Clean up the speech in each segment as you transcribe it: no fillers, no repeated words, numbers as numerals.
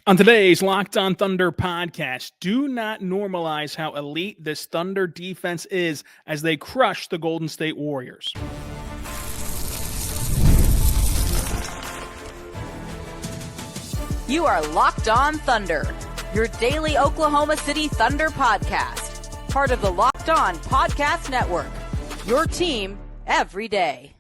On today's Locked On Thunder podcast, do not normalize how elite this Thunder defense is as they crush the Golden State Warriors. You are Locked On Thunder, your daily Oklahoma City Thunder podcast, part of the Locked On Podcast Network, your team every day.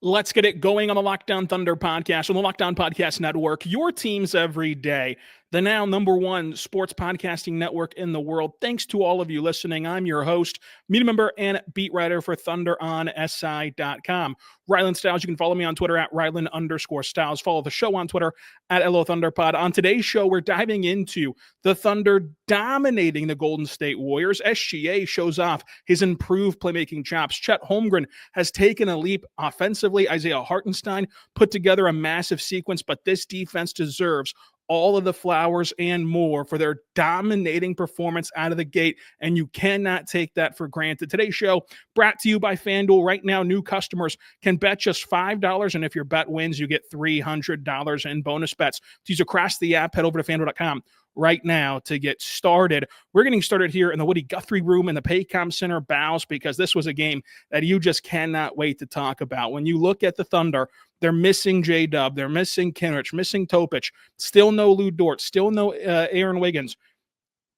Let's get it going on the Locked On Thunder podcast on the Locked On Podcast Network, your teams every day. The now #1 sports podcasting network in the world. Thanks to all of you listening. I'm your host, media member, and beat writer for ThunderOnSI.com. Rylan Stiles. You can follow me on Twitter at Rylan_Stiles. Follow the show on Twitter at LOThunderPod. On today's show, we're diving into the Thunder dominating the Golden State Warriors. SGA shows off his improved playmaking chops. Chet Holmgren has taken a leap offensively. Isaiah Hartenstein put together a massive sequence, but this defense deserves all of the flowers and more for their dominating performance out of the gate, and you cannot take that for granted. Today's show brought to you by FanDuel. Right now, new customers can bet just $5, and if your bet wins, you get $300 in bonus bets. To use across the app, head over to FanDuel.com right now to get started. We're getting started here in the Woody Guthrie room in the Paycom Center Bows because this was a game that you just cannot wait to talk about. When you look at the Thunder, they're missing J-Dub, they're missing Kenrich, missing Topic, still no Lou Dort, still no Aaron Wiggins.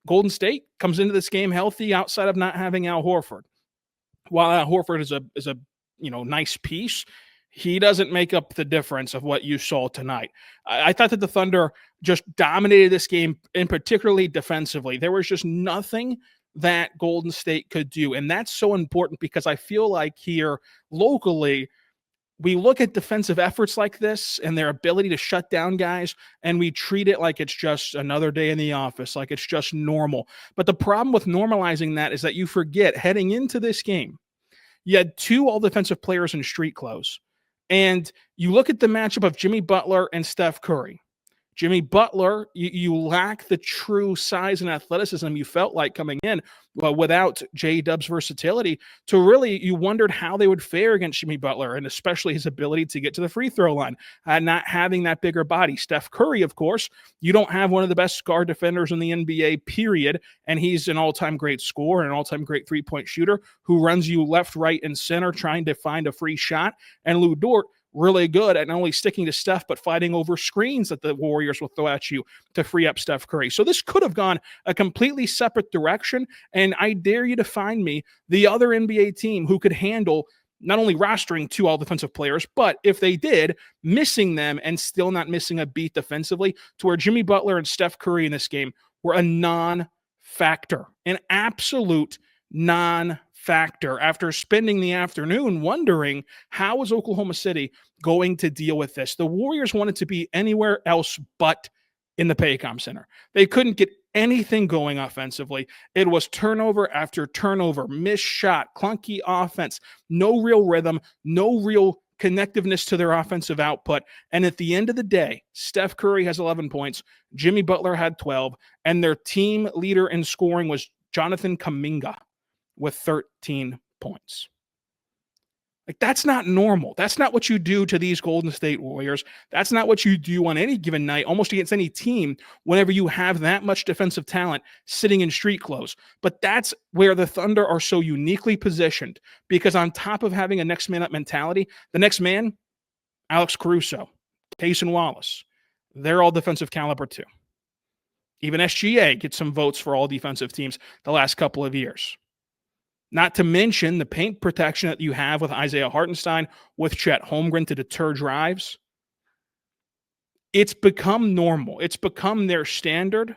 Golden State comes into this game healthy outside of not having Al Horford. While Al Horford is a nice piece, he doesn't make up the difference of what you saw tonight. I thought that the Thunder just dominated this game, and particularly defensively. There was just nothing that Golden State could do, and that's so important because I feel like here locally, we look at defensive efforts like this and their ability to shut down guys, and we treat it like it's just another day in the office, like it's just normal. But the problem with normalizing that is that you forget heading into this game, you had two all-defensive players in street clothes. And you look at the matchup of Jimmy Butler and Steph Curry. Jimmy Butler, you lack the true size and athleticism you felt like coming in without J-Dub's versatility. To really, you wondered how they would fare against Jimmy Butler, and especially his ability to get to the free throw line, not having that bigger body. Steph Curry, of course, you don't have one of the best guard defenders in the NBA, period, and he's an all-time great scorer and an all-time great three-point shooter who runs you left, right, and center trying to find a free shot. And Lou Dort, really good at not only sticking to Steph, but fighting over screens that the Warriors will throw at you to free up Steph Curry. So this could have gone a completely separate direction, and I dare you to find me the other NBA team who could handle not only rostering two all-defensive players, but if they did, missing them and still not missing a beat defensively, to where Jimmy Butler and Steph Curry in this game were a non-factor, an absolute non-factor, after spending the afternoon wondering how is Oklahoma City going to deal with this. The Warriors wanted to be anywhere else but in the Paycom Center. They couldn't get anything going offensively. It was turnover after turnover, missed shot, clunky offense, no real rhythm, no real connectiveness to their offensive output. And at the end of the day, Steph Curry has 11 points, Jimmy Butler had 12, and their team leader in scoring was Jonathan Kuminga with 13 points. Like, that's not normal. That's not what you do to these Golden State Warriors. That's not what you do on any given night, almost against any team, whenever you have that much defensive talent sitting in street clothes. But that's where the Thunder are so uniquely positioned, because on top of having a next man up mentality, the next man, Alex Caruso, Kayson, Wallace, they're all defensive caliber too. Even SGA gets some votes for all defensive teams the last couple of years. Not to mention the paint protection that you have with Isaiah Hartenstein, with Chet Holmgren to deter drives. It's become normal. It's become their standard,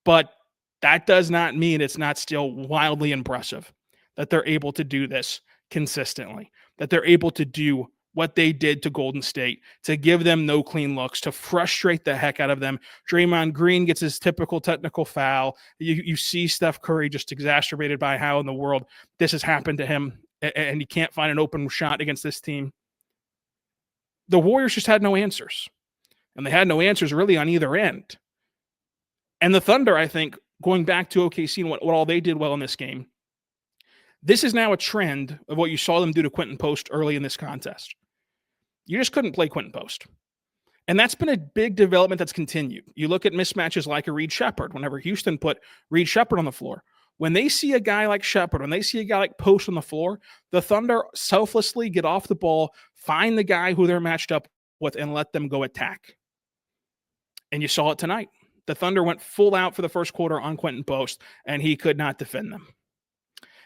but that does not mean it's not still wildly impressive that they're able to do this consistently, that they're able to do what they did to Golden State, to give them no clean looks, to frustrate the heck out of them. Draymond Green gets his typical technical foul. You see Steph Curry just exacerbated by how in the world this has happened to him, and he can't find an open shot against this team. The Warriors just had no answers, and they had no answers really on either end. And the Thunder, I think, going back to OKC and what all they did well in this game, this is now a trend of what you saw them do to Quentin Post early in this contest. You just couldn't play Quentin Post. And that's been a big development that's continued. You look at mismatches like a Reed Shepherd, whenever Houston put Reed Shepherd on the floor. When they see a guy like Shepherd, when they see a guy like Post on the floor, the Thunder selflessly get off the ball, find the guy who they're matched up with, and let them go attack. And you saw it tonight. The Thunder went full out for the first quarter on Quentin Post, and he could not defend them.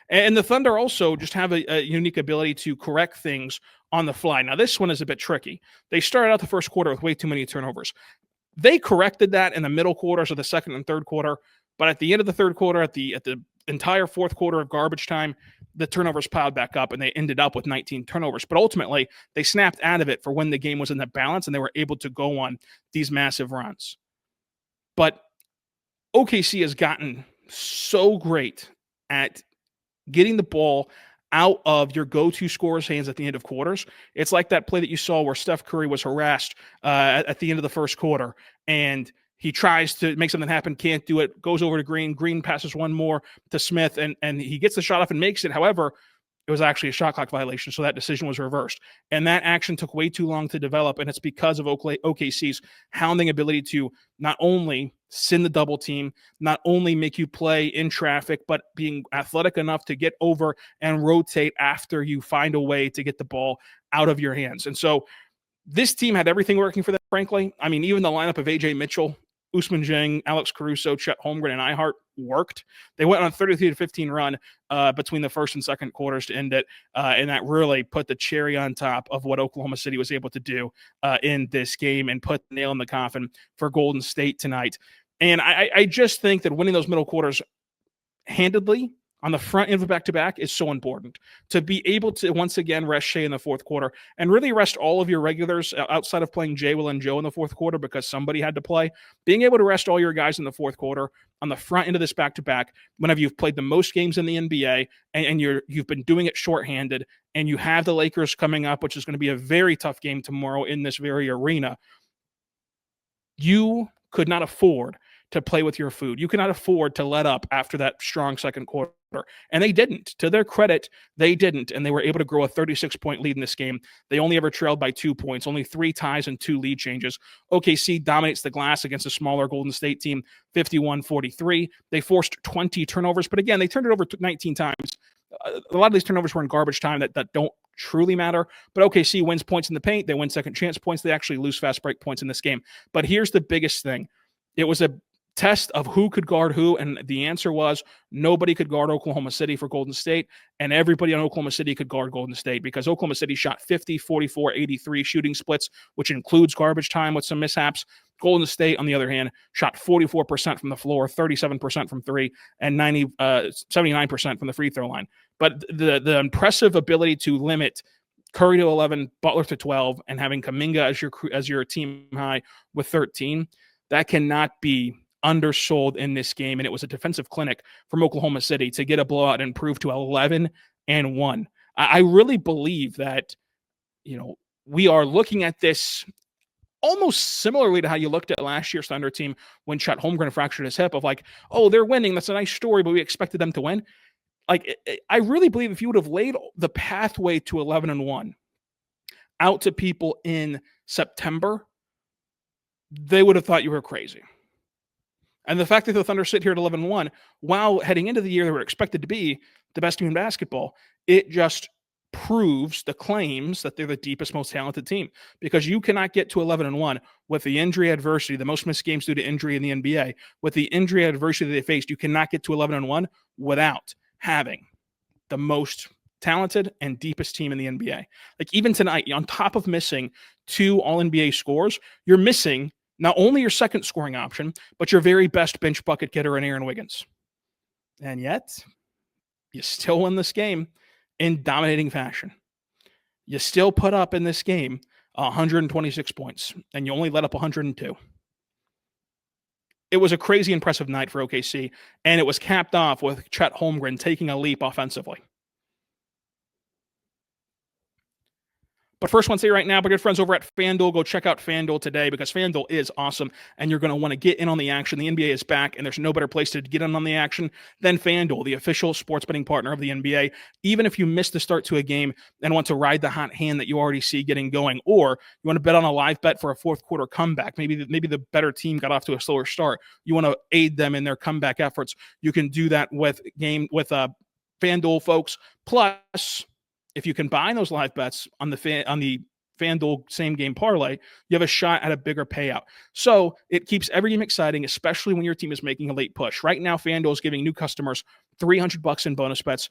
And the Thunder also just have a unique ability to correct things on the fly. Now, this one is a bit tricky. They started out the first quarter with way too many turnovers. They corrected that in the middle quarters of the second and third quarter, but at the end of the third quarter, at the entire fourth quarter of garbage time, the turnovers piled back up, and they ended up with 19 turnovers. But ultimately, they snapped out of it for when the game was in the balance, and they were able to go on these massive runs. But OKC has gotten so great at getting the ball out of your go-to scorer's hands at the end of quarters. It's like that play that you saw where Steph Curry was harassed at the end of the first quarter, and he tries to make something happen, can't do it, goes over to Green. Green passes one more to Smith, and he gets the shot off and makes it. However, it was actually a shot clock violation, so that decision was reversed. And that action took way too long to develop, and it's because of OKC's hounding ability to not only send the double team, not only make you play in traffic, but being athletic enough to get over and rotate after you find a way to get the ball out of your hands. And so this team had everything working for them, frankly. I mean, even the lineup of Ajay Mitchell, Ousmane Dieng, Alex Caruso, Chet Holmgren, and Ihart worked. They went on a 33-15 run between the first and second quarters to end it, and that really put the cherry on top of what Oklahoma City was able to do in this game and put the nail in the coffin for Golden State tonight. And I just think that winning those middle quarters handedly on the front end of a back-to-back is so important. To be able to once again rest Shea in the fourth quarter and really rest all of your regulars outside of playing Jay, Will, and Joe in the fourth quarter because somebody had to play. Being able to rest all your guys in the fourth quarter on the front end of this back-to-back, whenever you've played the most games in the NBA and you've been doing it shorthanded, and you have the Lakers coming up, which is going to be a very tough game tomorrow in this very arena, you could not afford to play with your food. You cannot afford to let up after that strong second quarter. And they didn't. To their credit, they didn't. And they were able to grow a 36-point lead in this game. They only ever trailed by 2 points, only 3 ties and 2 lead changes. OKC dominates the glass against a smaller Golden State team, 51-43. They forced 20 turnovers, but again, they turned it over 19 times. A lot of these turnovers were in garbage time that don't truly matter, but OKC wins points in the paint. They win second chance points. They actually lose fast break points in this game. But here's the biggest thing. It was a test of who could guard who, and the answer was nobody could guard Oklahoma City for Golden State, and everybody on Oklahoma City could guard Golden State because Oklahoma City shot 50, 44, 83 shooting splits, which includes garbage time with some mishaps. Golden State, on the other hand, shot 44% from the floor, 37% from three, and 79% from the free throw line. But the impressive ability to limit Curry to 11, Butler to 12, and having Kuminga as your team high with 13, that cannot be undersold in this game. And it was a defensive clinic from Oklahoma City to get a blowout and improve to 11-1. I really believe that, we are looking at this almost similarly to how you looked at last year's Thunder team when Chet Holmgren fractured his hip of like, oh, they're winning. That's a nice story, but we expected them to win. Like, I really believe if you would have laid the pathway to 11-1 out to people in September, they would have thought you were crazy. And the fact that the Thunder sit here at 11-1, while heading into the year they were expected to be the best team in basketball, it just proves the claims that they're the deepest, most talented team. Because you cannot get to 11-1 with the injury adversity, the most missed games due to injury in the NBA, with the injury adversity that they faced, you cannot get to 11-1 without having the most talented and deepest team in the NBA. Like even tonight, on top of missing 2 All-NBA scores, you're missing not only your second scoring option, but your very best bench bucket getter in Aaron Wiggins. And yet, you still win this game in dominating fashion. You still put up in this game 126 points, and you only let up 102. It was a crazy impressive night for OKC, and it was capped off with Chet Holmgren taking a leap offensively. But first, I want to say right now, my good friends over at FanDuel, go check out FanDuel today because FanDuel is awesome and you're going to want to get in on the action. The NBA is back and there's no better place to get in on the action than FanDuel, the official sports betting partner of the NBA. Even if you miss the start to a game and want to ride the hot hand that you already see getting going, or you want to bet on a live bet for a fourth quarter comeback, maybe the better team got off to a slower start, you want to aid them in their comeback efforts, you can do that with FanDuel, folks. Plus, if you combine those live bets on the FanDuel same game parlay, you have a shot at a bigger payout. So it keeps every game exciting, especially when your team is making a late push. Right now, FanDuel is giving new customers $300 in bonus bets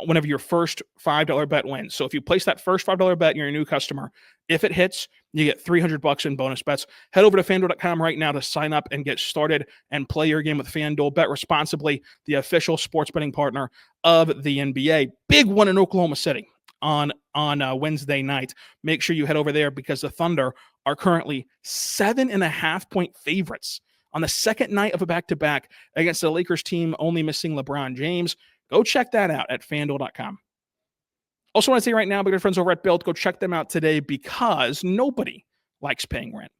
whenever your first $5 bet wins. So if you place that first $5 bet and you're a new customer, if it hits, you get $300 in bonus bets. Head over to FanDuel.com right now to sign up and get started and play your game with FanDuel. Bet responsibly, the official sports betting partner of the NBA. Big one in Oklahoma City on Wednesday night. Make sure you head over there because the Thunder are currently 7.5-point favorites on the second night of a back-to-back against the Lakers team only missing LeBron James. Go check that out at FanDuel.com. Also want to say right now, my good friends over at Built, go check them out today because nobody likes paying rent.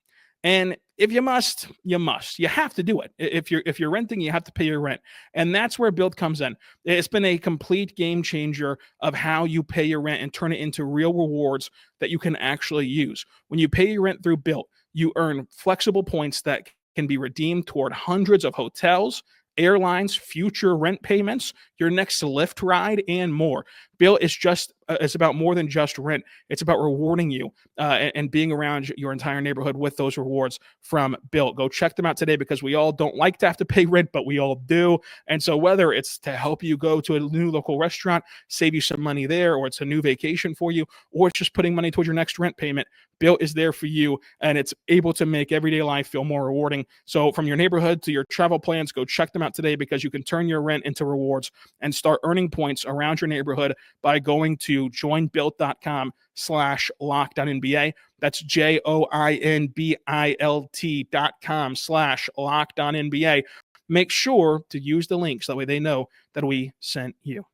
And if you must, you must. You have to do it. If you're renting, you have to pay your rent. And that's where Built comes in. It's been a complete game changer of how you pay your rent and turn it into real rewards that you can actually use. When you pay your rent through Built, you earn flexible points that can be redeemed toward hundreds of hotels, airlines, future rent payments, your next Lyft ride, and more. Built is it's about more than just rent. It's about rewarding you and being around your entire neighborhood with those rewards from Built. Go check them out today because we all don't like to have to pay rent, but we all do. And so whether it's to help you go to a new local restaurant, save you some money there, or it's a new vacation for you, or it's just putting money towards your next rent payment, Built is there for you, and it's able to make everyday life feel more rewarding. So from your neighborhood to your travel plans, go check them out today because you can turn your rent into rewards and start earning points around your neighborhood by going to joinbuilt.com/LockedOnNBA. That's JOINBILT.com/LockedOnNBA. Make sure to use the link so that way they know that we sent you.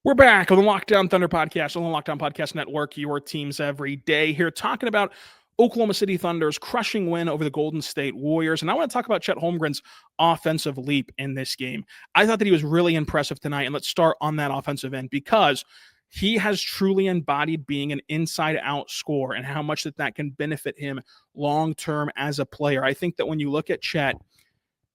We're back on the Lockdown Thunder podcast on the Lockdown Podcast Network, your teams every day, here talking about Oklahoma City Thunder's crushing win over the Golden State Warriors. And I want to talk about Chet Holmgren's offensive leap in this game. I thought that he was really impressive tonight. And let's start on that offensive end because he has truly embodied being an inside-out scorer and how much that can benefit him long-term as a player. I think that when you look at Chet,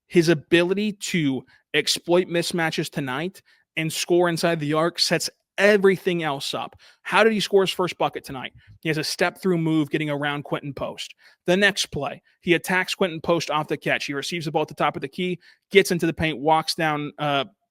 his ability to exploit mismatches tonight and score inside the arc sets everything else up. How did he score his first bucket tonight? He has a step-through move getting around Quentin Post. The next play, he attacks Quentin Post off the catch. He receives the ball at the top of the key, gets into the paint, walks down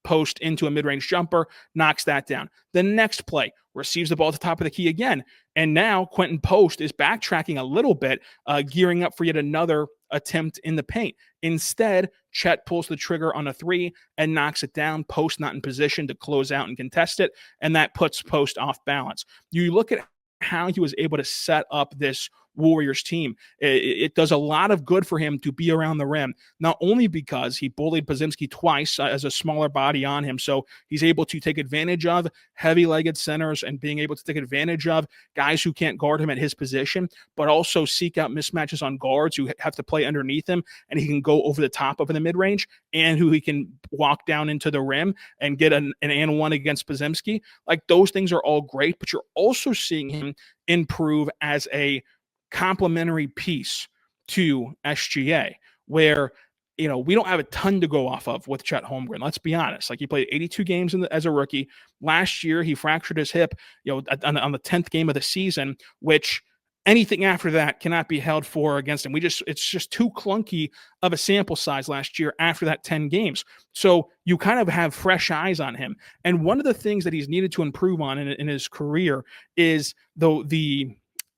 Post into a mid-range jumper, knocks that down. The next play, receives the ball at the top of the key again. And now Quentin Post is backtracking a little bit, gearing up for yet another attempt in the paint. Instead, Chet pulls the trigger on a three and knocks it down. Post not in position to close out and contest it, and that puts Post off balance. You look at how he was able to set up this Warriors team. It does a lot of good for him to be around the rim, not only because he bullied Podziemski twice as a smaller body on him, so he's able to take advantage of heavy-legged centers and being able to take advantage of guys who can't guard him at his position, but also seek out mismatches on guards who have to play underneath him, and he can go over the top of in the mid-range, and who he can walk down into the rim and get an and one against Podziemski. Like, those things are all great, but you're also seeing him improve as a complementary piece to SGA, where, you know, we don't have a ton to go off of with Chet Holmgren. Let's be honest. Like, he played 82 games as a rookie. Last year, he fractured his hip, you know, on the 10th game of the season, which anything after that cannot be held for against him. It's just too clunky of a sample size last year after that 10 games. So you kind of have fresh eyes on him. And one of the things that he's needed to improve on in his career is the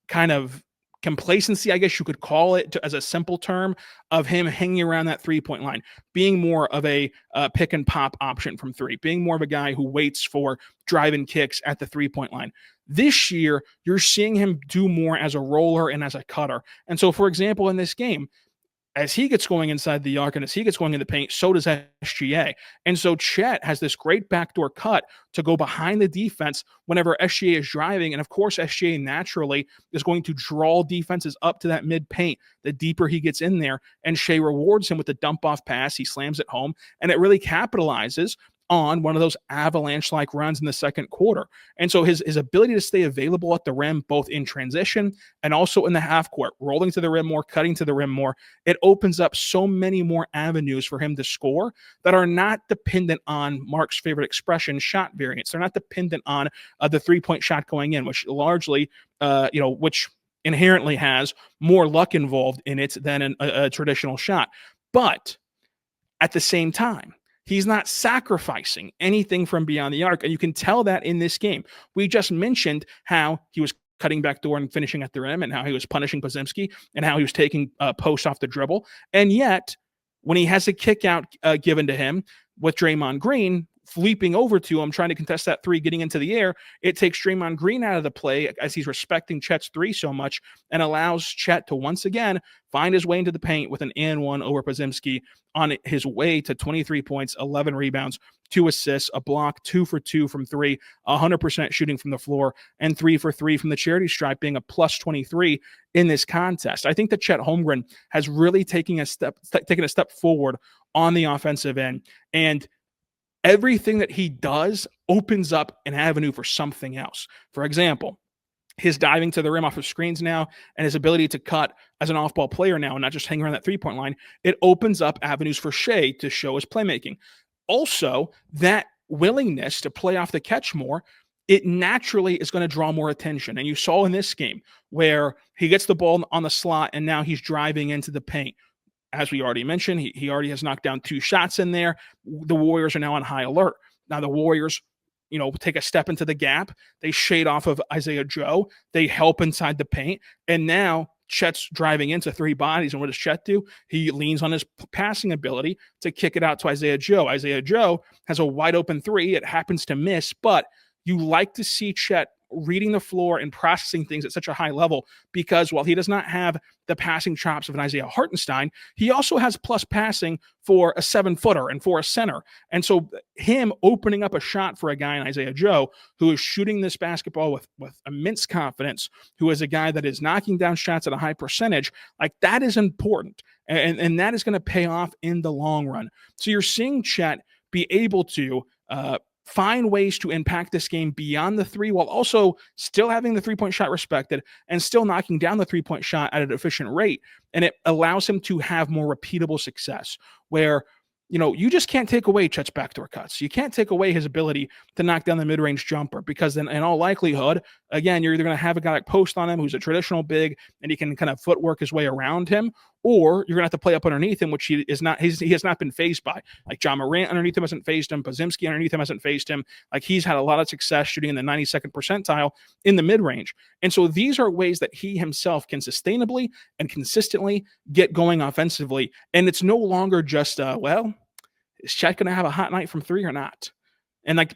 kind of complacency, I guess you could call it, as a simple term, of him hanging around that three-point line, being more of a pick and pop option from three, being more of a guy who waits for drive-in kicks at the three-point line. This year, you're seeing him do more as a roller and as a cutter. And so, for example, in this game, as he gets going inside the arc and as he gets going in the paint, so does SGA. And so Chet has this great backdoor cut to go behind the defense whenever SGA is driving. And of course, SGA naturally is going to draw defenses up to that mid paint the deeper he gets in there. And Shea rewards him with the dump off pass. He slams it home, and it really capitalizes on one of those avalanche-like runs in the second quarter. And so his ability to stay available at the rim, both in transition and also in the half court, rolling to the rim more, cutting to the rim more, it opens up so many more avenues for him to score that are not dependent on Mark's favorite expression, shot variance. They're not dependent on the three-point shot going in, which largely, which inherently has more luck involved in it than a traditional shot. But at the same time, he's not sacrificing anything from beyond the arc, and you can tell that in this game. We just mentioned how he was cutting back door and finishing at the rim, and how he was punishing Podziemski, and how he was taking posts off the dribble. And yet, when he has a kick out given to him with Draymond Green leaping over to him, trying to contest that three, getting into the air, it takes Draymond Green out of the play as he's respecting Chet's three so much, and allows Chet to once again find his way into the paint with an and one over Podziemski on his way to 23 points, 11 rebounds, 2 assists, a block, 2 for 2 from three, 100% shooting from the floor, and 3 for 3 from the charity stripe, being a plus 23 in this contest. I think that Chet Holmgren has really taken a step forward on the offensive end, and everything that he does opens up an avenue for something else. For example, his diving to the rim off of screens now, and his ability to cut as an off-ball player now and not just hang around that three-point line, it opens up avenues for Shea to show his playmaking. Also, that willingness to play off the catch more, it naturally is going to draw more attention. And you saw in this game where he gets the ball on the slot and now he's driving into the paint. As we already mentioned, he already has knocked down 2 shots in there. The Warriors are now on high alert. Now the Warriors, take a step into the gap. They shade off of Isaiah Joe. They help inside the paint. And now Chet's driving into 3 bodies. And what does Chet do? He leans on his passing ability to kick it out to Isaiah Joe. Isaiah Joe has a wide open 3. It happens to miss, but you like to see Chet reading the floor and processing things at such a high level, because while he does not have the passing chops of an Isaiah Hartenstein, he also has plus passing for a 7-footer and for a center. And so him opening up a shot for a guy in Isaiah Joe, who is shooting this basketball with immense confidence, who is a guy that is knocking down shots at a high percentage, like that is important. And that is going to pay off in the long run. So you're seeing Chet be able to find ways to impact this game beyond the 3, while also still having the 3-point shot respected and still knocking down the 3-point shot at an efficient rate. And it allows him to have more repeatable success where, you just can't take away Chet's backdoor cuts. You can't take away his ability to knock down the mid-range jumper, because then in all likelihood, again, you're either going to have a guy like post on him who's a traditional big and he can kind of footwork his way around him, or you're going to have to play up underneath him, which he has not been phased by. Like John Morant underneath him hasn't phased him. Podziemski underneath him hasn't phased him. Like he's had a lot of success shooting in the 92nd percentile in the mid-range. And so these are ways that he himself can sustainably and consistently get going offensively. And it's no longer just, is Chet going to have a hot night from 3 or not? And like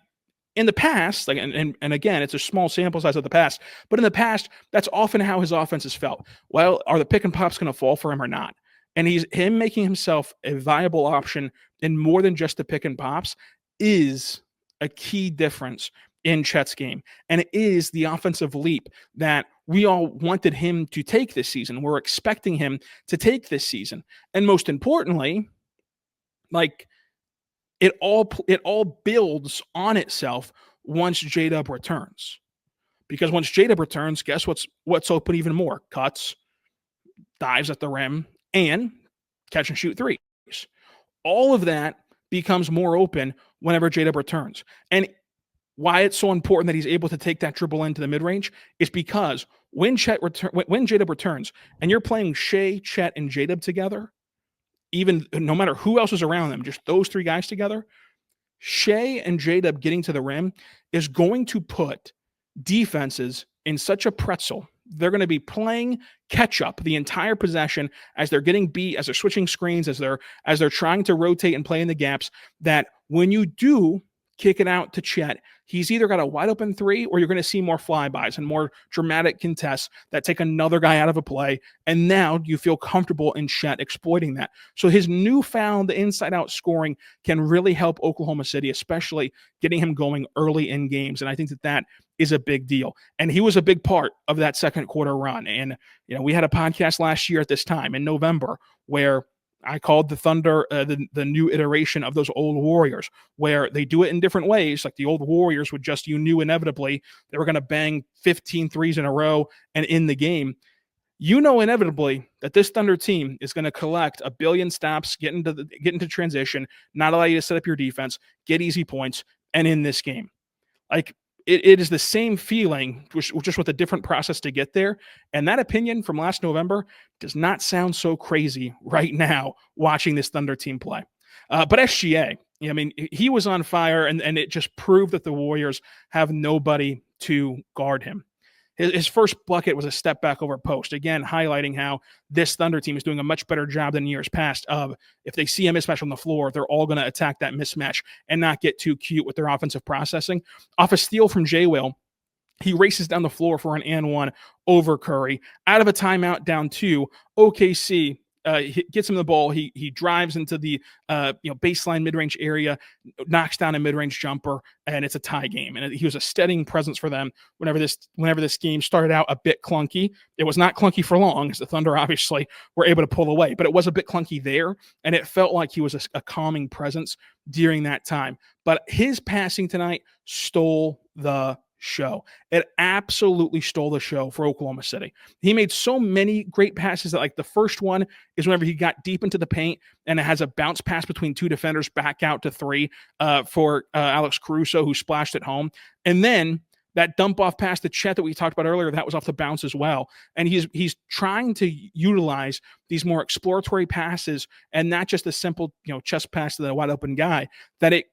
in the past, like, and again, it's a small sample size of the past, but in the past, that's often how his offense has felt. Well, are the pick and pops going to fall for him or not? And him making himself a viable option in more than just the pick and pops is a key difference in Chet's game. And it is the offensive leap that we all wanted him to take this season. We're expecting him to take this season. And most importantly, like, it all builds on itself once J-Dub returns. Because once J-Dub returns, guess what's open even more? Cuts, dives at the rim, and catch and shoot threes. All of that becomes more open whenever J-Dub returns. And why it's so important that he's able to take that dribble into the mid-range is because when J-Dub returns and you're playing Shea, Chet, and J-Dub together, even no matter who else is around them, just those 3 guys together, Shea and J-Dub getting to the rim is going to put defenses in such a pretzel. They're going to be playing catch up the entire possession as they're getting beat, as they're switching screens, as they're trying to rotate and play in the gaps, that when you do kick it out to Chet, he's either got a wide open three or you're going to see more flybys and more dramatic contests that take another guy out of a play. And now you feel comfortable in Chet exploiting that. So his newfound inside out scoring can really help Oklahoma City, especially getting him going early in games. And I think that is a big deal. And he was a big part of that second quarter run. And, we had a podcast last year at this time in November where I called the Thunder the new iteration of those old Warriors, where they do it in different ways. Like the old Warriors would just, inevitably they were going to bang 15 threes in a row and in the game. Inevitably that this Thunder team is going to collect a billion stops, get into transition, not allow you to set up your defense, get easy points, and in this game. Like it is the same feeling, just with a different process to get there. And that opinion from last November does not sound so crazy right now watching this Thunder team play. But SGA, he was on fire, and it just proved that the Warriors have nobody to guard him. His first bucket was a step back over post, again, highlighting how this Thunder team is doing a much better job than years past of if they see a mismatch on the floor, they're all going to attack that mismatch and not get too cute with their offensive processing. Off a steal from J-Will, he races down the floor for an and one over Curry. Out of a timeout, down 2, OKC gets him the ball. He drives into the baseline mid-range area, knocks down a mid-range jumper, and it's a tie game. And he was a steadying presence for them whenever this game started out a bit clunky. It was not clunky for long, as the Thunder obviously were able to pull away, but it was a bit clunky there, and it felt like he was a calming presence during that time. But his passing tonight stole the show. It absolutely stole the show for Oklahoma City. He made so many great passes that, like, the first one is whenever he got deep into the paint and it has a bounce pass between 2 defenders back out to 3 for Alex Caruso, who splashed it home. And then that dump off pass to Chet that we talked about earlier, that was off the bounce as well. And he's trying to utilize these more exploratory passes and not just a simple, chest pass to the wide open guy, that it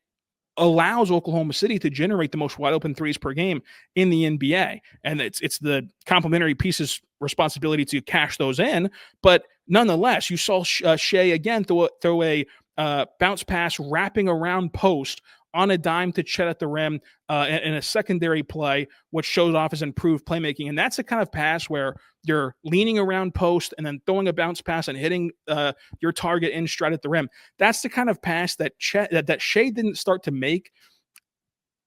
allows Oklahoma City to generate the most wide open threes per game in the NBA. And it's the complementary pieces' responsibility to cash those in. But nonetheless, you saw Shea again throw a bounce pass wrapping around post on a dime to Chet at the rim in a secondary play, which shows off his improved playmaking. And that's the kind of pass where you're leaning around post and then throwing a bounce pass and hitting your target in straight at the rim. That's the kind of pass that Shea didn't start to make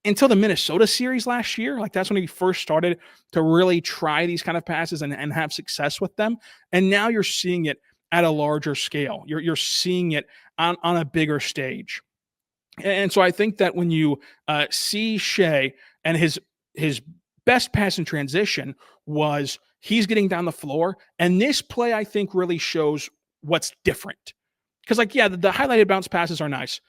until the Minnesota series last year. Like, that's when he first started to really try these kind of passes and have success with them. And now you're seeing it at a larger scale. You're seeing it on a bigger stage. And so I think that when you see Shea, and his best pass in transition was he's getting down the floor, and this play I think really shows what's different. Because, the highlighted bounce passes are nice,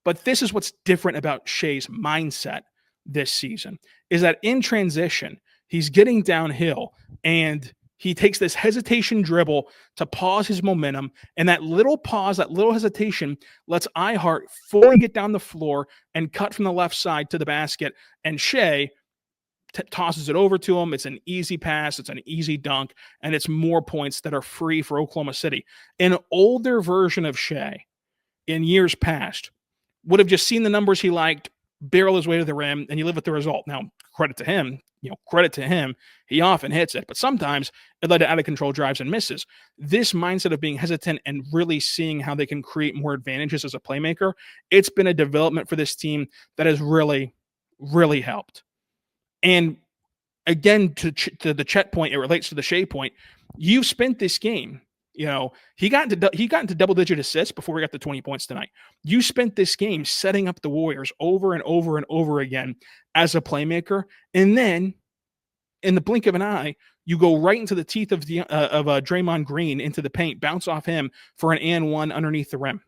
but this is what's different about Shea's mindset this season, is that in transition, he's getting downhill, and he takes this hesitation dribble to pause his momentum, and that little pause, that little hesitation lets iHeart fully get down the floor and cut from the left side to the basket, and Shea tosses it over to him. It's an easy pass. It's an easy dunk, and it's more points that are free for Oklahoma City. An older version of Shea in years past would have just seen the numbers he liked, barrel his way to the rim, and you live with the result. Now, credit to him, he often hits it, but sometimes it led to out-of-control drives and misses. This mindset of being hesitant and really seeing how they can create more advantages as a playmaker, it's been a development for this team that has really, really helped. And again, to the Chet point, it relates to the Shea point. You've spent this game, he got into double-digit assists before we got to 20 points tonight. You spent this game setting up the Warriors over and over and over again as a playmaker, and then in the blink of an eye, you go right into the teeth of Draymond Green into the paint, bounce off him for an and one underneath the rim.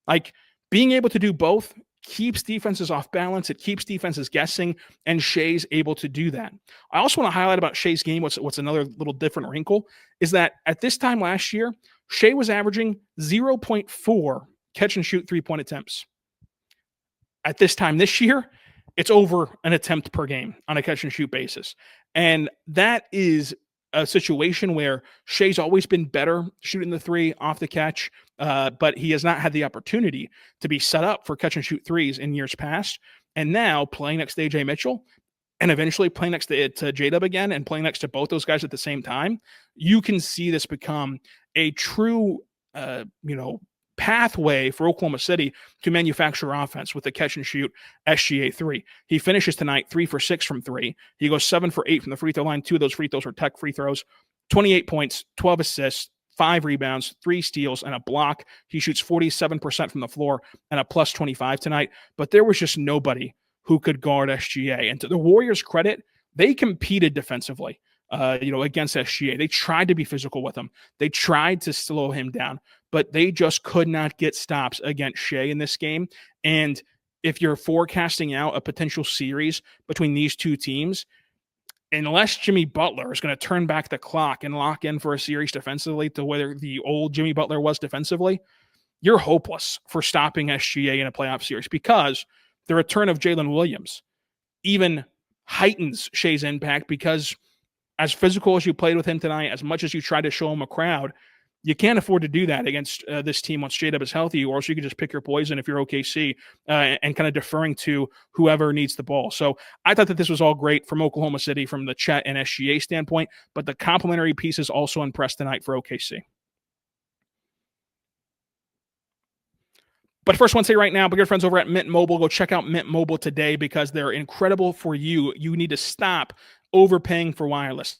Like, being able to do both keeps defenses off balance. It keeps defenses guessing, and Shea's able to do that. I also want to highlight about Shea's game, what's another little different wrinkle, is that at this time last year, Shea was averaging 0.4 catch and shoot 3-point attempts. At this time this year, it's over an attempt per game on a catch and shoot basis. And that is a situation where Shea's always been better shooting the three off the catch, but he has not had the opportunity to be set up for catch and shoot threes in years past. And now playing next to Ajay Mitchell and eventually playing next to J-Dub again and playing next to both those guys at the same time, you can see this become a true, pathway for Oklahoma City to manufacture offense with the catch and shoot SGA 3. He finishes tonight 3 for 6 from 3. He goes 7 for 8 from the free throw line. 2 of those free throws were tech free throws. 28 points, 12 assists, 5 rebounds, 3 steals, and a block. He shoots 47% from the floor and a plus 25 tonight. But there was just nobody who could guard SGA. And to the Warriors' credit, they competed defensively. Against SGA. They tried to be physical with him. They tried to slow him down, but they just could not get stops against Shea in this game. And if you're forecasting out a potential series between these two teams, unless Jimmy Butler is going to turn back the clock and lock in for a series defensively to whether the old Jimmy Butler was defensively, you're hopeless for stopping SGA in a playoff series, because the return of Jalen Williams even heightens Shea's impact, because as physical as you played with him tonight, as much as you tried to show him a crowd, you can't afford to do that against this team once J-Dub is healthy, or else you can just pick your poison if you're OKC and kind of deferring to whoever needs the ball. So I thought that this was all great from Oklahoma City from the Chet and SGA standpoint, but the complementary pieces also impressed tonight for OKC. But first, I want to say right now, my good friends over at Mint Mobile, go check out Mint Mobile today because they're incredible for you. You need to stop overpaying for wireless.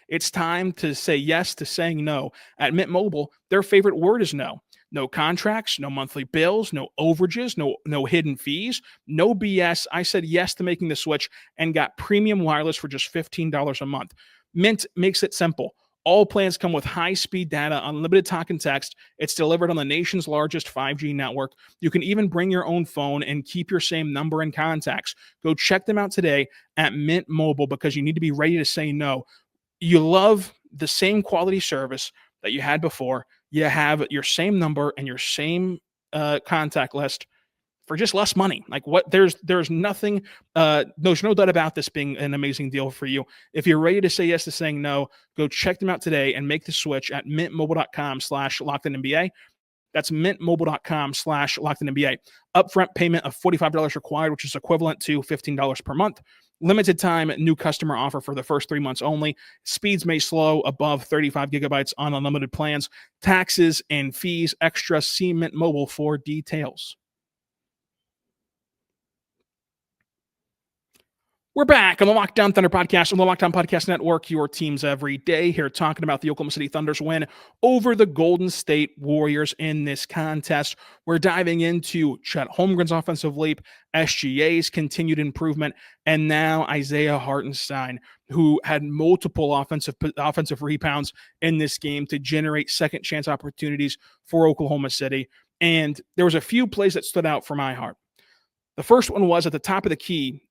It's time to say yes to saying no. At Mint Mobile, their favorite word is no. No contracts, no monthly bills, no overages, no hidden fees, no BS. I said yes to making the switch and got premium wireless for just $15 a month. Mint makes it simple. All plans come with high-speed data, unlimited talk and text. It's delivered on the nation's largest 5G network. You can even bring your own phone and keep your same number and contacts. Go check them out today at Mint Mobile because you need to be ready to say no. You love the same quality service that you had before. You have your same number and your same contact list for just less money. Like what? There's nothing. There's no doubt about this being an amazing deal for you. If you're ready to say yes to saying no, go check them out today and make the switch at mintmobile.com/LockedInNBA. That's mintmobile.com/LockedInNBA. Upfront payment of $45 required, which is equivalent to $15 per month. Limited time new customer offer for the first 3 months only. Speeds may slow above 35 gigabytes on unlimited plans. Taxes and fees extra. See Mint Mobile for details. We're back on the Lockdown Thunder podcast on the Lockdown Podcast Network, your teams every day, here talking about the Oklahoma City Thunder's win over the Golden State Warriors in this contest. We're diving into Chet Holmgren's offensive leap, SGA's continued improvement, and now Isaiah Hartenstein, who had multiple offensive rebounds in this game to generate second chance opportunities for Oklahoma City. And there was a few plays that stood out for my heart. The first one was at the top of the key.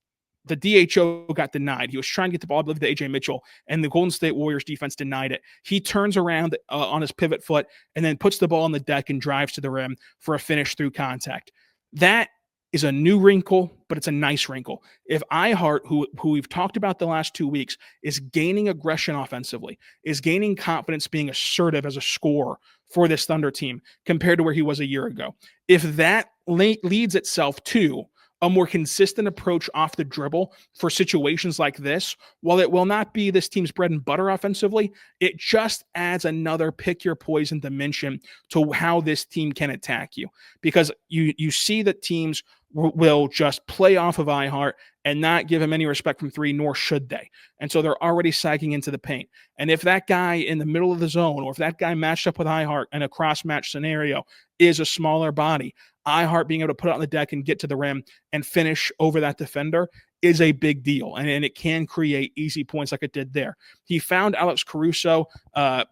The DHO got denied. He was trying to get the ball, I believe, to Ajay Mitchell, and the Golden State Warriors defense denied it. He turns around on his pivot foot and then puts the ball on the deck and drives to the rim for a finish through contact. That is a new wrinkle, but it's a nice wrinkle. If iHeart, who we've talked about the last 2 weeks, is gaining aggression offensively, is gaining confidence being assertive as a scorer for this Thunder team compared to where he was a year ago, if that leads itself to a more consistent approach off the dribble for situations like this, while it will not be this team's bread and butter offensively, it just adds another pick your poison dimension to how this team can attack you. Because you see that teams will just play off of iHeart and not give him any respect from three, nor should they. And so they're already sagging into the paint. And if that guy in the middle of the zone, or if that guy matched up with iHeart in a cross-match scenario is a smaller body, iHeart being able to put it on the deck and get to the rim and finish over that defender is a big deal. And it can create easy points like it did there. He found Alex Caruso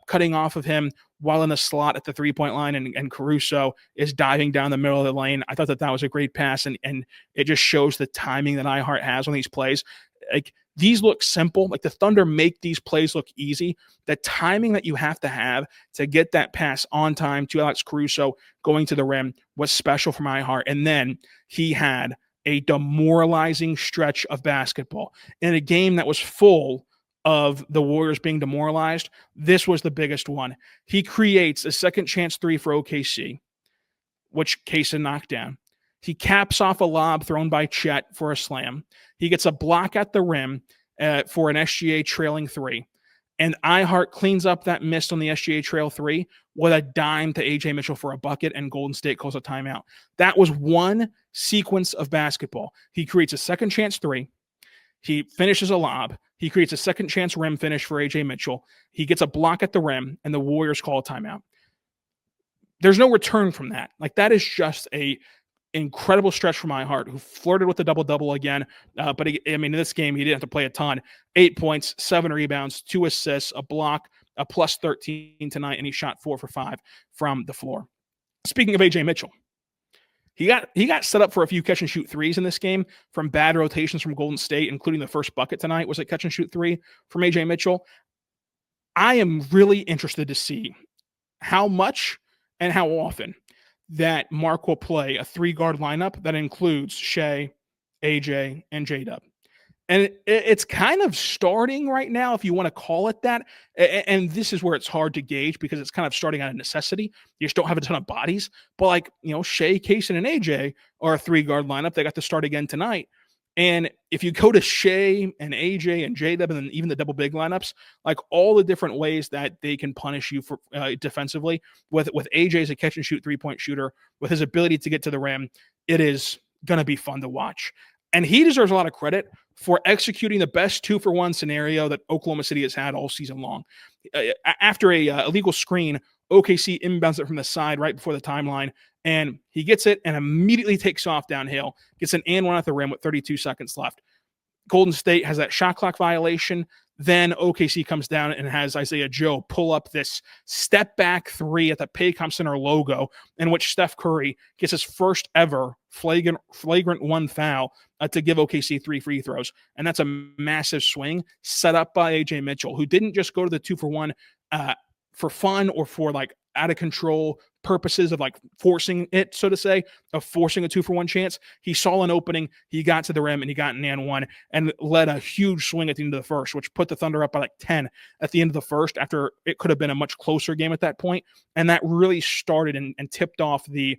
cutting off of him while in the slot at the three-point line, and Caruso is diving down the middle of the lane. I thought that was a great pass, and it just shows the timing that iHeart has on these plays. Like, these look simple. Like, the Thunder make these plays look easy. The timing that you have to get that pass on time to Alex Caruso going to the rim was special from iHeart. And then he had a demoralizing stretch of basketball in a game that was full of the Warriors being demoralized, this was the biggest one. He creates a second chance three for OKC, which Kayson knocked down. He caps off a lob thrown by Chet for a slam. He gets a block at the rim for an SGA trailing three. And iHeart cleans up that miss on the SGA trail three with a dime to Ajay Mitchell for a bucket, and Golden State calls a timeout. That was one sequence of basketball. He creates a second chance three. He finishes a lob. He creates a second chance rim finish for Ajay Mitchell. He gets a block at the rim, and the Warriors call a timeout. There's no return from that. Like, that is just a incredible stretch from iHeart, who flirted with the double-double again. But in this game, he didn't have to play a ton. 8 points, 7 rebounds, 2 assists, a block, a plus 13 tonight, and he shot 4 for 5 from the floor. Speaking of Ajay Mitchell, he got set up for a few catch-and-shoot threes in this game from bad rotations from Golden State, including the first bucket tonight was a catch-and-shoot three from Ajay Mitchell. I am really interested to see how much and how often that Mark will play a three-guard lineup that includes Shea, AJ, and J-Dub. And it's kind of starting right now, if you want to call it that. And this is where it's hard to gauge because it's kind of starting out of necessity. You just don't have a ton of bodies. But Shea, Kayson, and AJ are a three-guard lineup. They got to start again tonight. And if you go to Shea and AJ and J-Dub and then even the double big lineups, like all the different ways that they can punish you for defensively, with AJ as a catch and shoot three-point shooter, with his ability to get to the rim, it is going to be fun to watch. And he deserves a lot of credit for executing the best 2-for-1 scenario that Oklahoma City has had all season long. After a illegal screen, OKC inbounds it from the side right before the timeline, and he gets it and immediately takes off downhill, gets an and one at the rim with 32 seconds left. Golden State has that shot clock violation. Then OKC comes down and has Isaiah Joe pull up this step back three at the Paycom Center logo, in which Steph Curry gets his first ever flagrant one foul to give OKC 3 free throws. And that's a massive swing set up by Ajay Mitchell, who didn't just go to the 2-for-1 for fun or for like out of control purposes of like forcing it, so to say, of forcing a 2-for-1 chance. He saw an opening, he got to the rim, and he got an and one and led a huge swing at the end of the first, which put the Thunder up by like 10 at the end of the first, after it could have been a much closer game at that point. And that really started and tipped off the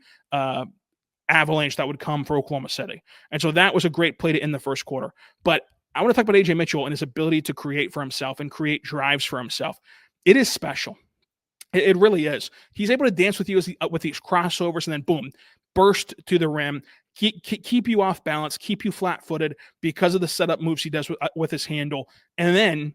avalanche that would come for Oklahoma City. And so that was a great play to end the first quarter. But I want to talk about Ajay Mitchell and his ability to create for himself and create drives for himself. It is special. It really is. He's able to dance with you with these crossovers and then boom, burst to the rim, keep you off balance, keep you flat-footed because of the setup moves he does with his handle. And then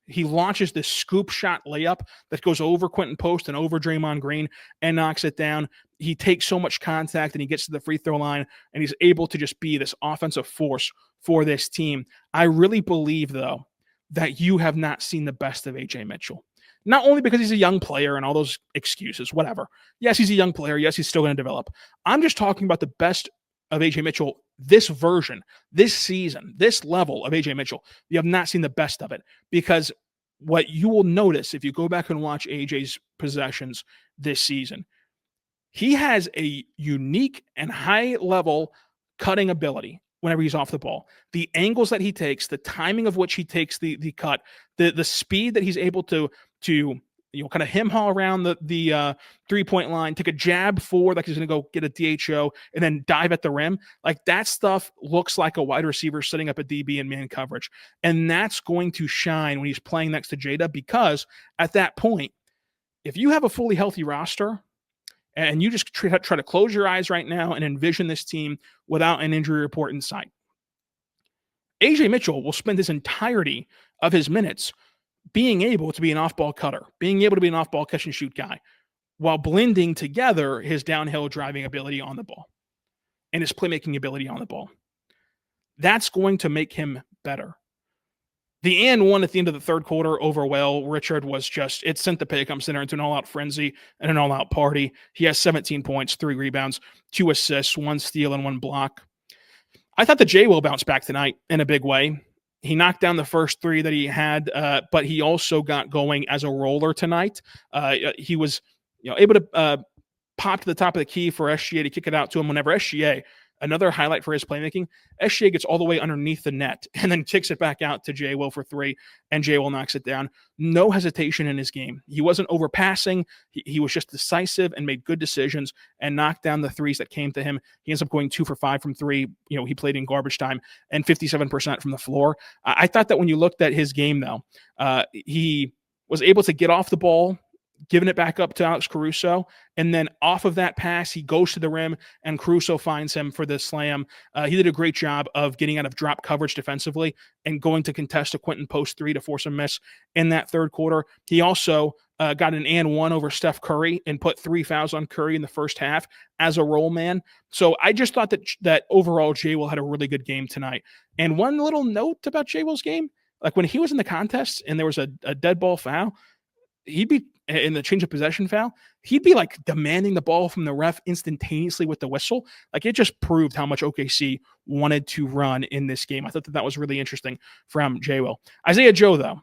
he launches this scoop shot layup that goes over Quentin Post and over Draymond Green and knocks it down. He takes so much contact and he gets to the free throw line and he's able to just be this offensive force for this team. I really believe, though, that you have not seen the best of Ajay Mitchell. Not only because he's a young player and all those excuses, whatever. Yes, he's a young player. Yes, he's still going to develop. I'm just talking about the best of Ajay Mitchell, this version, this season, this level of Ajay Mitchell. You have not seen the best of it, because what you will notice if you go back and watch AJ's possessions this season, he has a unique and high-level cutting ability whenever he's off the ball. The angles that he takes, the timing of which he takes the cut, the speed that he's able to kind of hem-haul around the three-point line, take a jab forward like he's going to go get a DHO, and then dive at the rim. Like, that stuff looks like a wide receiver setting up a DB in man coverage. And that's going to shine when he's playing next to J-Dub, because at that point, if you have a fully healthy roster and you just try to close your eyes right now and envision this team without an injury report in sight, Ajay Mitchell will spend his entirety of his minutes being able to be an off-ball cutter, being able to be an off-ball catch-and-shoot guy, while blending together his downhill driving ability on the ball and his playmaking ability on the ball. That's going to make him better. The and one at the end of the third quarter over Will Richard was just, it sent the Paycom Center into an all-out frenzy and an all-out party. He has 17 points, 3 rebounds, 2 assists, 1 steal, and 1 block. I thought the J will bounce back tonight in a big way. He knocked down the first 3 that he had, but he also got going as a roller tonight. He was able to pop to the top of the key for SGA to kick it out to him whenever SGA another highlight for his playmaking, SGA gets all the way underneath the net and then kicks it back out to J. Will for three, and J. Will knocks it down. No hesitation in his game. He wasn't overpassing. He was just decisive and made good decisions and knocked down the threes that came to him. He ends up going 2 for 5 from three. He played in garbage time and 57% from the floor. I thought that when you looked at his game, though, he was able to get off the ball, giving it back up to Alex Caruso, and then off of that pass, he goes to the rim, and Caruso finds him for the slam. He did a great job of getting out of drop coverage defensively and going to contest a Quentin post three to force a miss in that third quarter. He also got an and one over Steph Curry and put 3 fouls on Curry in the first half as a roll man. So I just thought that overall J. Will had a really good game tonight. And one little note about J. Will's game, like when he was in the contest and there was a dead ball foul, he'd be in the change of possession foul, he'd be like demanding the ball from the ref instantaneously with the whistle. Like it just proved how much OKC wanted to run in this game. I thought that was really interesting from J. Will. Isaiah Joe, though,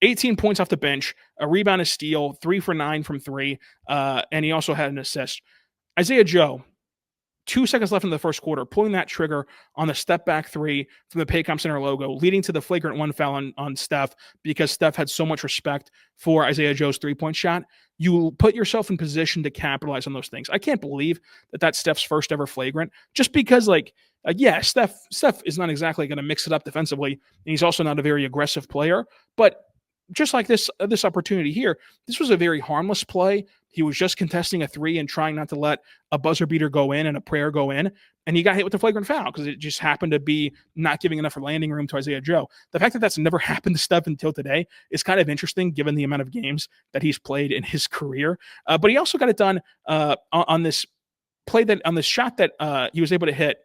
18 points off the bench, a rebound, a steal, 3 for 9 from three, and he also had an assist. Isaiah Joe, 2 seconds left in the first quarter, pulling that trigger on the step back three from the Paycom Center logo, leading to the flagrant one foul on Steph because Steph had so much respect for Isaiah Joe's three-point shot. You put yourself in position to capitalize on those things. I can't believe that that's Steph's first ever flagrant, just because Steph is not exactly going to mix it up defensively, and he's also not a very aggressive player, but just like this opportunity here, this was a very harmless play. He was just contesting a three and trying not to let a buzzer beater go in and a prayer go in. And he got hit with a flagrant foul because it just happened to be not giving enough landing room to Isaiah Joe. The fact that that's never happened to Steph until today is kind of interesting given the amount of games that he's played in his career. But he also got it done on this play on this shot that he was able to hit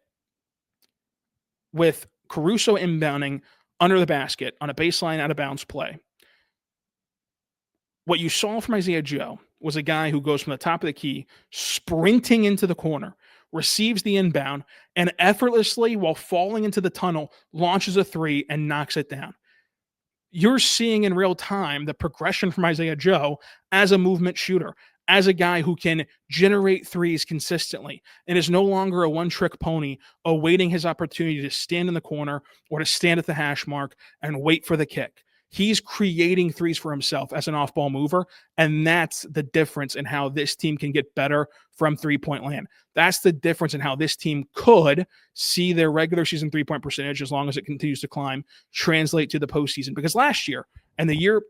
with Caruso inbounding under the basket on a baseline out of bounds play. What you saw from Isaiah Joe was a guy who goes from the top of the key, sprinting into the corner, receives the inbound, and effortlessly, while falling into the tunnel, launches a three and knocks it down. You're seeing in real time the progression from Isaiah Joe as a movement shooter, as a guy who can generate threes consistently and is no longer a one-trick pony awaiting his opportunity to stand in the corner or to stand at the hash mark and wait for the kick. He's creating threes for himself as an off-ball mover, and that's the difference in how this team can get better from three-point land. That's the difference in how this team could see their regular season three-point percentage, as long as it continues to climb, translate to the postseason. Because last year and the year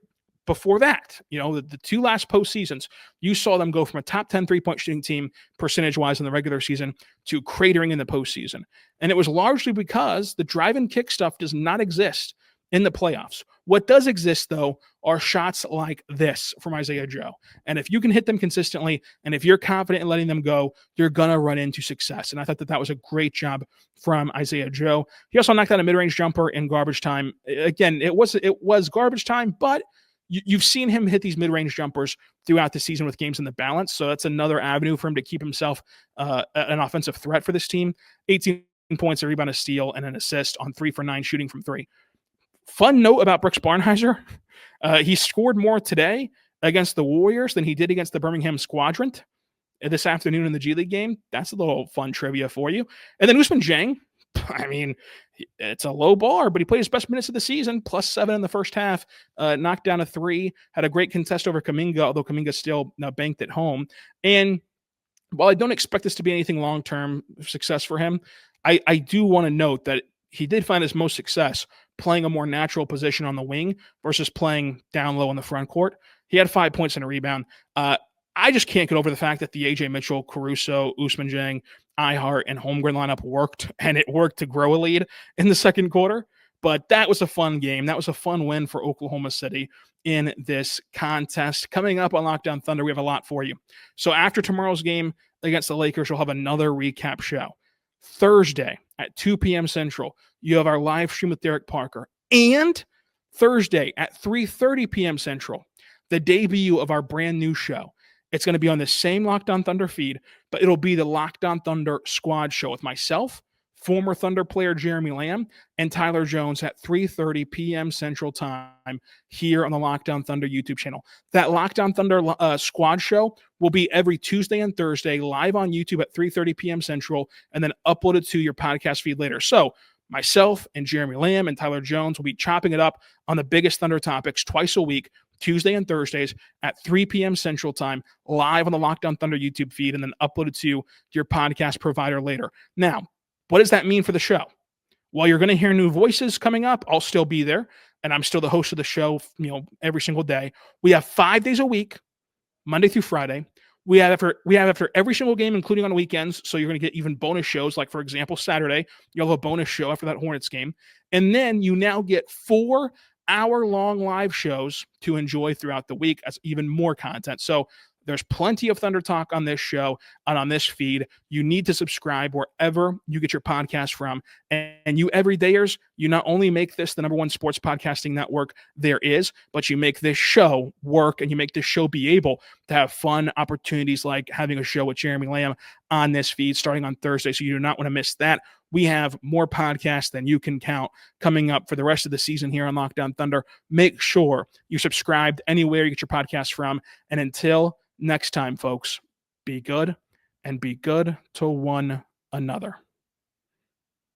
before that, the two last postseasons, you saw them go from a top 10 three-point shooting team percentage-wise in the regular season to cratering in the postseason. And it was largely because the drive and kick stuff does not exist in the playoffs. What does exist, though, are shots like this from Isaiah Joe. And if you can hit them consistently, and if you're confident in letting them go, you're going to run into success. And I thought that was a great job from Isaiah Joe. He also knocked out a mid-range jumper in garbage time. Again, it was garbage time, but you've seen him hit these mid-range jumpers throughout the season with games in the balance. So that's another avenue for him to keep himself an offensive threat for this team. 18 points, a rebound, a steal, and an assist on 3 for 9 shooting from three. Fun note about Brooks Barnhizer. He scored more today against the Warriors than he did against the Birmingham Squadron this afternoon in the G League game. That's a little fun trivia for you. And then Ousmane Dieng, I mean, it's a low bar, but he played his best minutes of the season, +7 in the first half, knocked down a three, had a great contest over Kuminga, although Kuminga still banked at home. And while I don't expect this to be anything long-term success for him, I do want to note that he did find his most success playing a more natural position on the wing versus playing down low in the front court. He had 5 points and a rebound. I just can't get over the fact that the Ajay Mitchell, Caruso, Ousmane Dieng, Ihart, and Holmgren lineup worked, and it worked to grow a lead in the second quarter. But that was a fun game. That was a fun win for Oklahoma City in this contest. Coming up on Lockdown Thunder, we have a lot for you. So after tomorrow's game against the Lakers, we'll have another recap show. Thursday at 2 p.m. Central, you have our live stream with Derek Parker. And Thursday at 3:30 p.m. Central, the debut of our brand new show. It's going to be on the same Lockdown Thunder feed, but it'll be the Lockdown Thunder Squad show with myself, former Thunder player Jeremy Lamb, and Tyler Jones at 3:30 p.m. Central Time here on the Locked On Thunder YouTube channel. That Locked On Thunder squad show will be every Tuesday and Thursday live on YouTube at 3:30 p.m. Central, and then uploaded to your podcast feed later. So myself and Jeremy Lamb and Tyler Jones will be chopping it up on the biggest Thunder topics twice a week, Tuesday and Thursdays at 3 p.m. Central Time, live on the Locked On Thunder YouTube feed, and then uploaded to your podcast provider later. Now, what does that mean for the show? Well, you're going to hear new voices coming up. I'll still be there, and I'm still the host of the show, every single day. We have 5 days a week, Monday through Friday. We have after every single game, including on weekends. So you're going to get even bonus shows. Like, for example, Saturday, you'll have a bonus show after that Hornets game. And then you now get 4-hour-long live shows to enjoy throughout the week as even more content. So there's plenty of Thunder talk on this show and on this feed. You need to subscribe wherever you get your podcast from. And you everydayers, you not only make this the #1 sports podcasting network there is, but you make this show work and you make this show be able to have fun opportunities like having a show with Jeremy Lamb on this feed starting on Thursday. So you do not want to miss that. We have more podcasts than you can count coming up for the rest of the season here on Locked On Thunder. Make sure you subscribe anywhere you get your podcast from. And until next time, folks, be good and be good to one another.